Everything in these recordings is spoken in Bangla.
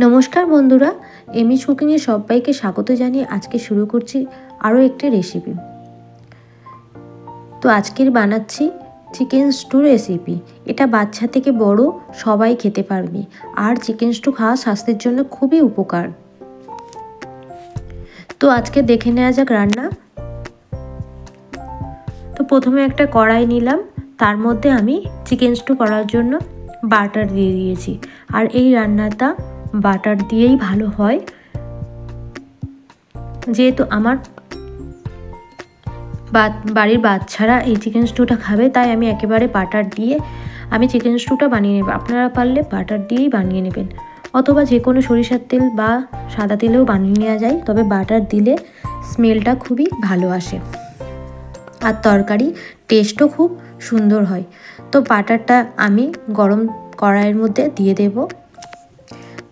নমস্কার বন্ধুরা, এমএস কুকিংয়ে সবাইকে স্বাগত জানিয়ে আজকে শুরু করছি আরও একটি রেসিপি। তো আজকের বানাচ্ছি চিকেন স্টু রেসিপি। এটা বাচ্চা থেকে বড় সবাই খেতে পারবে, আর চিকেন স্টু খাওয়া স্বাস্থ্যের জন্য খুবই উপকার। তো আজকে দেখে নেওয়া যাক রান্না। তো প্রথমে একটা কড়াই নিলাম, তার মধ্যে আমি চিকেন স্টু করার জন্য বাটার দিয়ে দিয়েছি। আর এই রান্নাটা বাটার দিয়েই ভালো হয়, যেহেতু আমার বাড়ির বাচ্চারা এই চিকেন স্টুটা খাবে, তাই আমি একেবারে বাটার দিয়ে আমি চিকেন স্টুটা বানিয়ে নেব। আপনারা পারলে বাটার দিয়েই বানিয়ে নেবেন, অথবা যে কোনো সরিষার তেল বা সাদা তেলেও বানিয়ে নেওয়া যায়, তবে বাটার দিলে স্মেলটা খুবই ভালো আসে আর তরকারি টেস্টও খুব সুন্দর হয়। তো বাটারটা আমি গরম কড়াইয়ের মধ্যে দিয়ে দেব।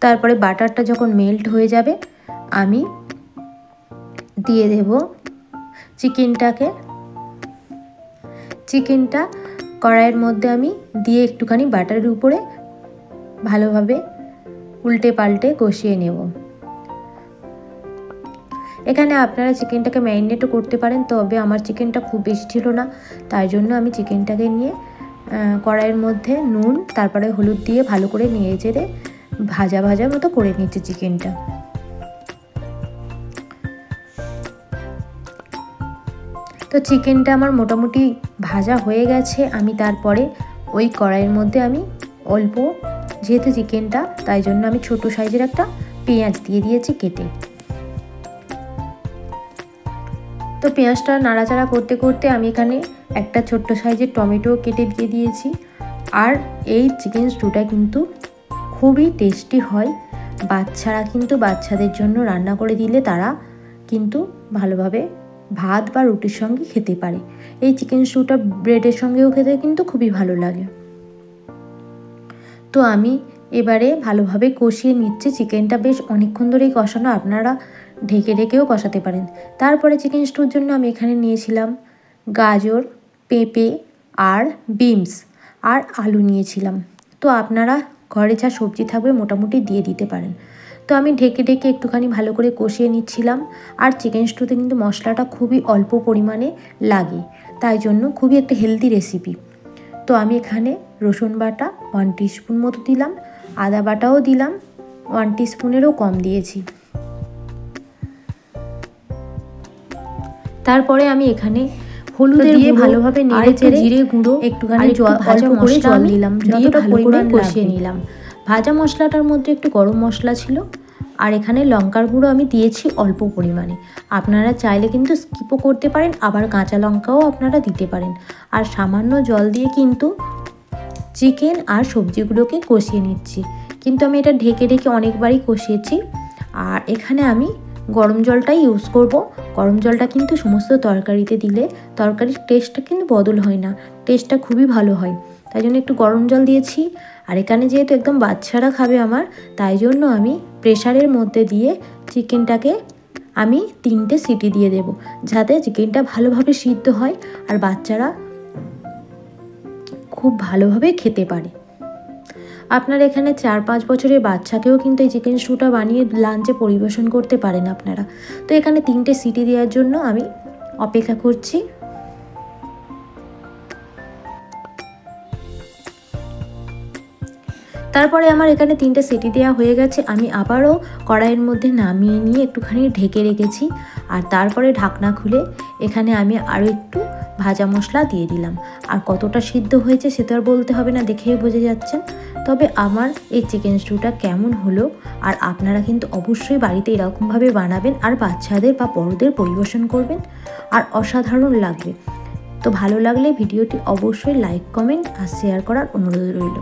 তারপরে বাটারটা যখন মেল্ট হয়ে যাবে, আমি দিয়ে দেব চিকেনটা কড়াইয়ের মধ্যে আমি দিয়ে একটুখানি বাটারের উপরে ভালোভাবে উল্টে পাল্টে কষিয়ে নেব। এখানে আপনারা চিকেনটাকে ম্যারিনেটও করতে পারেন, তবে আমার চিকেনটা খুব বেশি ছিল না, তাই জন্য আমি চিকেনটাকে নিয়ে কড়াইয়ের মধ্যে নুন তারপরে হলুদ দিয়ে ভালো করে নেড়ে চেড়ে ভাজা ভাজা মতো করে নিচ্ছি চিকেনটা। তো চিকেনটা আমার মোটামুটি ভাজা হয়ে গেছে। আমি তারপরে ওই কড়াইয়ের মধ্যে আমি অল্প, যেহেতু চিকেনটা, তাই জন্য আমি ছোট সাইজের একটা পেঁয়াজ দিয়ে দিয়েছি কেটে। তো পেঁয়াজটা নাড়াচাড়া করতে করতে আমি এখানে একটা ছোট্ট সাইজের টমেটো কেটে দিয়ে দিয়েছি। আর এই চিকেন স্টুটা কিন্তু খুবই টেস্টি হয়। বাচ্চারা কিন্তু বাচ্চাদের জন্য রান্না করে দিলে তারা কিন্তু ভালোভাবে ভাত বা রুটির সঙ্গে খেতে পারে। এই চিকেন স্টুটা ব্রেডের সঙ্গেও খেতে কিন্তু খুবই ভালো লাগে। তো আমি এবারে ভালোভাবে কষিয়ে নিচ্ছি। চিকেনটা বেশ অনেকক্ষণ ধরেই কষানো, আপনারা ঢেকে ঢেকেও কষাতে পারেন। তারপরে চিকেন স্টুর জন্য আমি এখানে নিয়েছিলাম গাজর, পেঁপে আর বিনস আর আলু নিয়েছিলাম। তো আপনারা ঘরে যা সবজি থাকবে মোটামুটি দিয়ে দিতে পারেন। তো আমি ঢেকে ঢেকে একটুখানি ভালো করে কষিয়ে নিচ্ছিলাম। আর চিকেন স্টুতে কিন্তু মশলাটা খুবই অল্প পরিমাণে লাগে, তাই জন্য খুবই একটা হেলদি রেসিপি। তো আমি এখানে রসুন বাটা 1 টিস্পুন মতো দিলাম, আদা বাটাও দিলাম 1 টিস্পুনেরও কম দিয়েছি। তারপরে আমি এখানে হলুদ দিয়ে ভালোভাবে নেড়ে চেড়ে জিরে গুঁড়ো একটুখানি ভাজা করে জল দিলাম, যতটা পরিমাণ কষিয়ে নিলাম। ভাজা মশলাটার মধ্যে একটু গরম মশলা ছিল, আর এখানে লঙ্কার গুঁড়ো আমি দিয়েছি অল্প পরিমাণে। আপনারা চাইলে কিন্তু স্কিপও করতে পারেন, আবার কাঁচা লঙ্কাও আপনারা দিতে পারেন। আর সামান্য জল দিয়ে কিন্তু চিকেন আর সবজিগুলোকে কষিয়ে নিচ্ছি। কিন্তু আমি এটা ঢেকে ঢেকে অনেকবারই কষিয়েছি। আর এখানে আমি গরম জলটাই ইউজ করব। গরম জলটা কিন্তু সমস্ত তরকারিতে দিলে তরকারির টেস্টটা কিন্তু বদল হয় না, টেস্টটা খুবই ভালো হয়, তাই জন্য একটু গরম জল দিয়েছি। আর এখানে যেহেতু একদম বাচ্চারা খাবে আমার, তাই জন্য আমি প্রেসারের মধ্যে দিয়ে চিকেনটাকে আমি 3টে সিটি দিয়ে দেব, যাতে চিকেনটা ভালোভাবে সিদ্ধ হয় আর বাচ্চারা খুব ভালোভাবে খেতে পারে। আপনারা এখানে 4-5 বছরের বাচ্চাকেও কিন্তু এই চিকেন স্টুটা বানিয়ে লাঞ্চে পরিবেশন করতে পারেন আপনারা। তো এখানে 3টে সিটি দেওয়ার জন্য আমি অপেক্ষা করছি। তারপরে আমার এখানে 3টে সিটি দেওয়া হয়ে গেছে। আমি আবারও কড়াইয়ের মধ্যে নামিয়ে নিয়ে একটুখানি ঢেকে রেখেছি। আর তারপরে ঢাকনা খুলে এখানে আমি আরও একটু ভাজা মশলা দিয়ে দিলাম। আর কতটা সিদ্ধ হয়েছে সে তো আর বলতে হবে না, দেখেই বোঝা যাচ্ছেন। তবে আমার এই চিকেন স্টুটা কেমন হলো, আর আপনারা কিন্তু অবশ্যই বাড়িতে এরকমভাবে বানাবেন আর বাচ্চাদের বা বড়দের পরিবেশন করবেন, আর অসাধারণ লাগবে। তো ভালো লাগলে ভিডিওটি অবশ্যই লাইক, কমেন্ট আর শেয়ার করার অনুরোধ রইল।